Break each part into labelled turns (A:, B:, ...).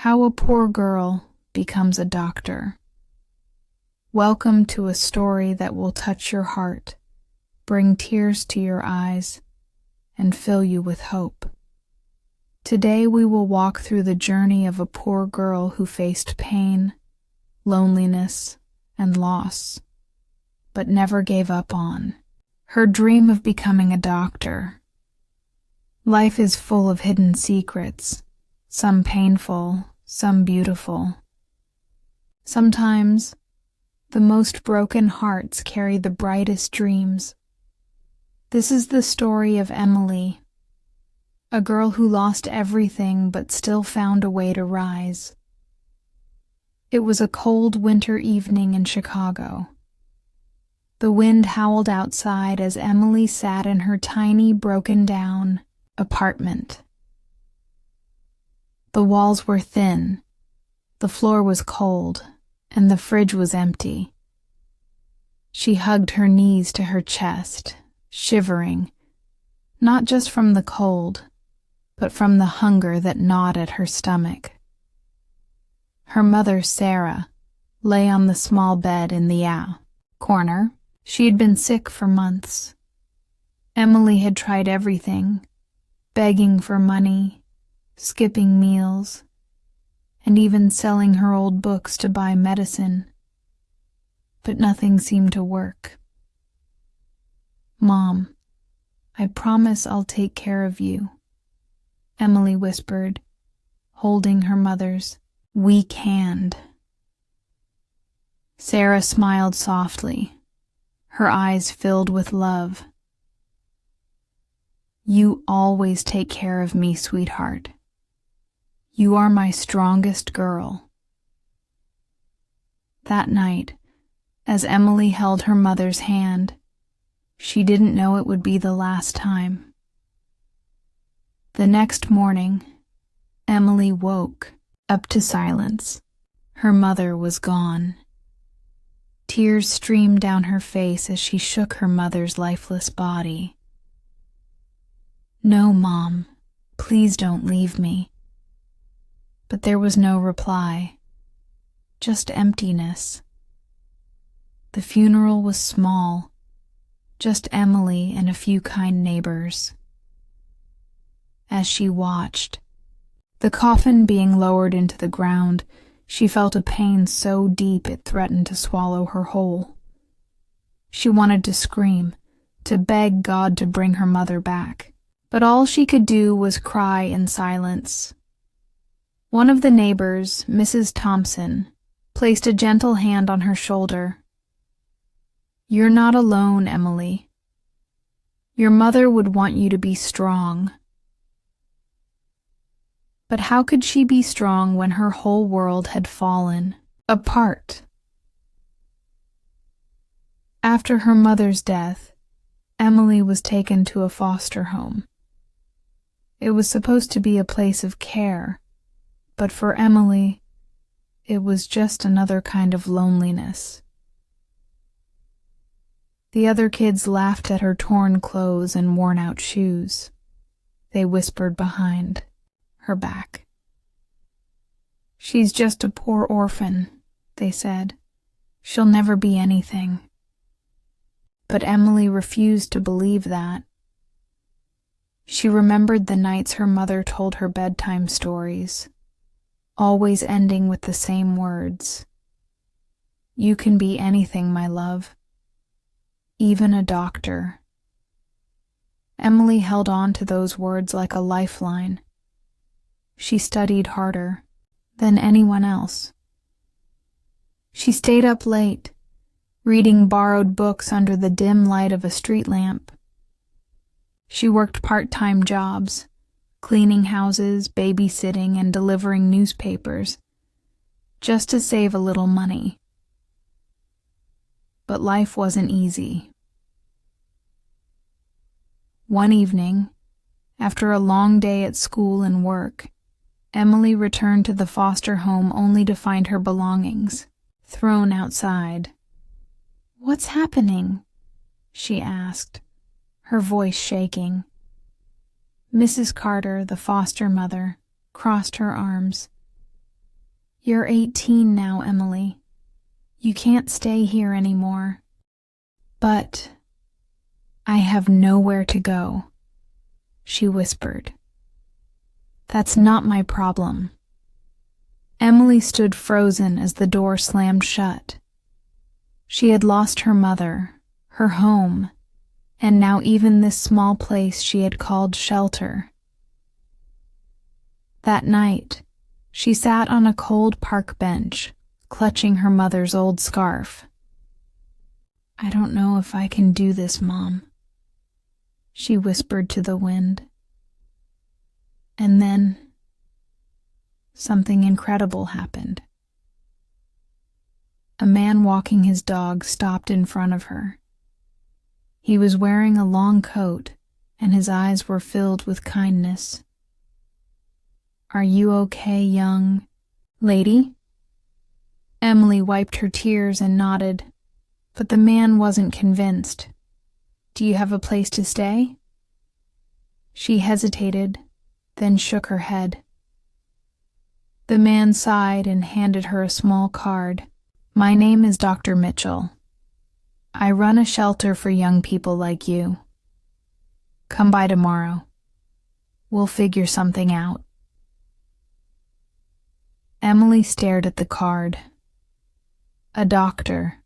A: How a Poor Girl Becomes a Doctor. Welcome to a story that will touch your heart, bring tears to your eyes, and fill you with hope. Today we will walk through the journey of a poor girl who faced pain, loneliness, and loss, but never gave up on her dream of becoming a doctor. Life is full of hidden secrets, some painful, some beautiful. Sometimes, the most broken hearts carry the brightest dreams. This is the story of Emily, a girl who lost everything but still found a way to rise. It was a cold winter evening in Chicago. The wind howled outside as Emily sat in her tiny, broken-down apartment. The walls were thin, the floor was cold, and the fridge was empty. She hugged her knees to her chest, shivering, not just from the cold, but from the hunger that gnawed at her stomach. Her mother, Sarah, lay on the small bed in the corner. She had been sick for months. Emily had tried everything, begging for money, skipping meals, and even selling her old books to buy medicine. But nothing seemed to work. "Mom, I promise I'll take care of you," Emily whispered, holding her mother's weak hand. Sarah smiled softly, her eyes filled with love. "You always take care of me, sweetheart. You are my strongest girl." That night, as Emily held her mother's hand, she didn't know it would be the last time. The next morning, Emily woke up to silence. Her mother was gone. Tears streamed down her face as she shook her mother's lifeless body. "No, Mom, please don't leave me." But there was no reply, just emptiness. The funeral was small, just Emily and a few kind neighbors. As she watched, the coffin being lowered into the ground, she felt a pain so deep it threatened to swallow her whole. She wanted to scream, to beg God to bring her mother back, but all she could do was cry in silence. One of the neighbors, Mrs. Thompson, placed a gentle hand on her shoulder. "You're not alone, Emily. Your mother would want you to be strong." But how could she be strong when her whole world had fallen apart? After her mother's death, Emily was taken to a foster home. It was supposed to be a place of care, but for Emily, it was just another kind of loneliness. The other kids laughed at her torn clothes and worn-out shoes. They whispered behind her back. "She's just a poor orphan," they said. "She'll never be anything." But Emily refused to believe that. She remembered the nights her mother told her bedtime stories, always ending with the same words. "You can be anything, my love. Even a doctor." Emily held on to those words like a lifeline. She studied harder than anyone else. She stayed up late, reading borrowed books under the dim light of a street lamp. She worked part-time jobs, cleaning houses, babysitting, and delivering newspapers, just to save a little money. But life wasn't easy. One evening, after a long day at school and work, Emily returned to the foster home only to find her belongings thrown outside. "What's happening?" she asked, her voice shaking. Mrs. Carter, the foster mother, crossed her arms. You're 18 now, Emily. You can't stay here anymore. But I have nowhere to go, she whispered. That's not my problem. Emily stood frozen as the door slammed shut. She had lost her mother, her home, and now even this small place she had called shelter. That night, she sat on a cold park bench, clutching her mother's old scarf. I don't know if I can do this, Mom, she whispered to the wind. And then something incredible happened. A man walking his dog stopped in front of her. He was wearing a long coat, and his eyes were filled with kindness. Are you okay, young lady? Emily wiped her tears and nodded, but the man wasn't convinced. Do you have a place to stay? She hesitated, then shook her head. The man sighed and handed her a small card. My name is Dr. Mitchell. I run a shelter for young people like you. Come by tomorrow. We'll figure something out. Emily stared at the card. A doctor.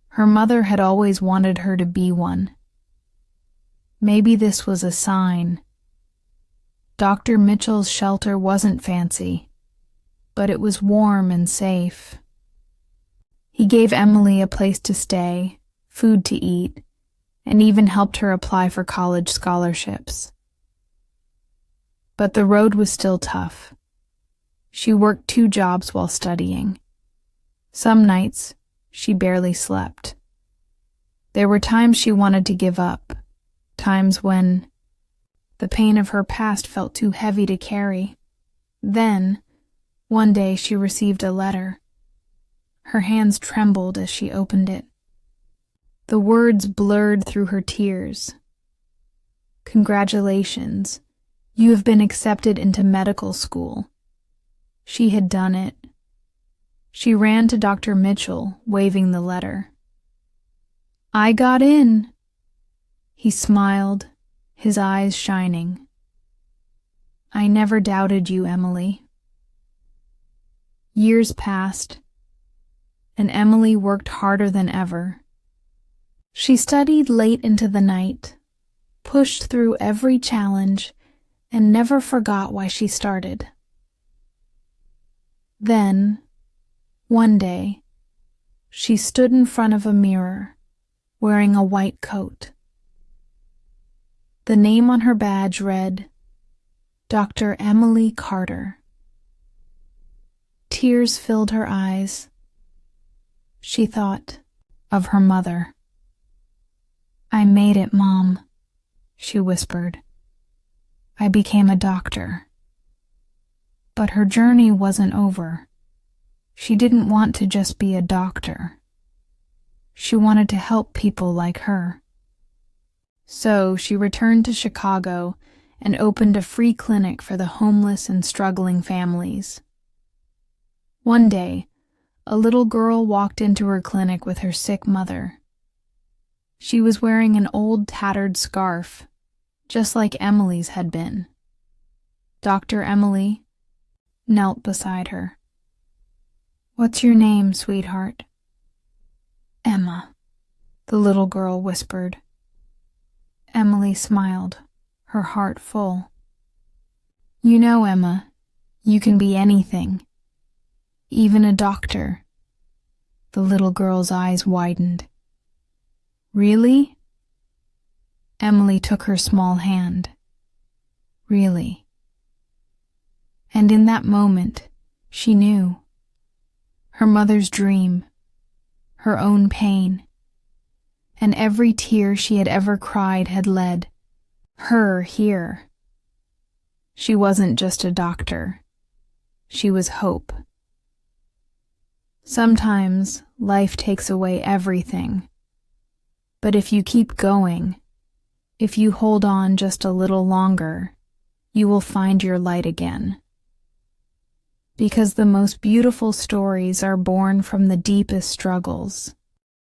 A: Her mother had always wanted her to be one. Maybe this was a sign. Dr. Mitchell's shelter wasn't fancy, but it was warm and safe. He gave Emily a place to stay, food to eat, and even helped her apply for college scholarships. But the road was still tough. She worked 2 jobs while studying. Some nights, she barely slept. There were times she wanted to give up, times when the pain of her past felt too heavy to carry. Then, one day she received a letter. Her hands trembled as she opened it. The words blurred through her tears. Congratulations, you have been accepted into medical school. She had done it. She ran to Dr. Mitchell, waving the letter. I got in. He smiled, his eyes shining. I never doubted you, Emily. Years passed, and Emily worked harder than ever. She studied late into the night, pushed through every challenge, and never forgot why she started. Then, one day, she stood in front of a mirror, wearing a white coat. The name on her badge read, Dr. Emily Carter. Tears filled her eyes. She thought of her mother. I made it, Mom, she whispered. I became a doctor. But her journey wasn't over. She didn't want to just be a doctor. She wanted to help people like her. So she returned to Chicago and opened a free clinic for the homeless and struggling families. One day, a little girl walked into her clinic with her sick mother. She was wearing an old tattered scarf, just like Emily's had been. Dr. Emily knelt beside her. What's your name, sweetheart? Emma, the little girl whispered. Emily smiled, her heart full. You know, Emma, you can be anything, even a doctor. The little girl's eyes widened. Really? Emily took her small hand. Really. And in that moment, she knew. Her mother's dream, her own pain, and every tear she had ever cried had led her here. She wasn't just a doctor. She was hope. Sometimes life takes away everything. But if you keep going, if you hold on just a little longer, you will find your light again. because the most beautiful stories are born from the deepest struggles.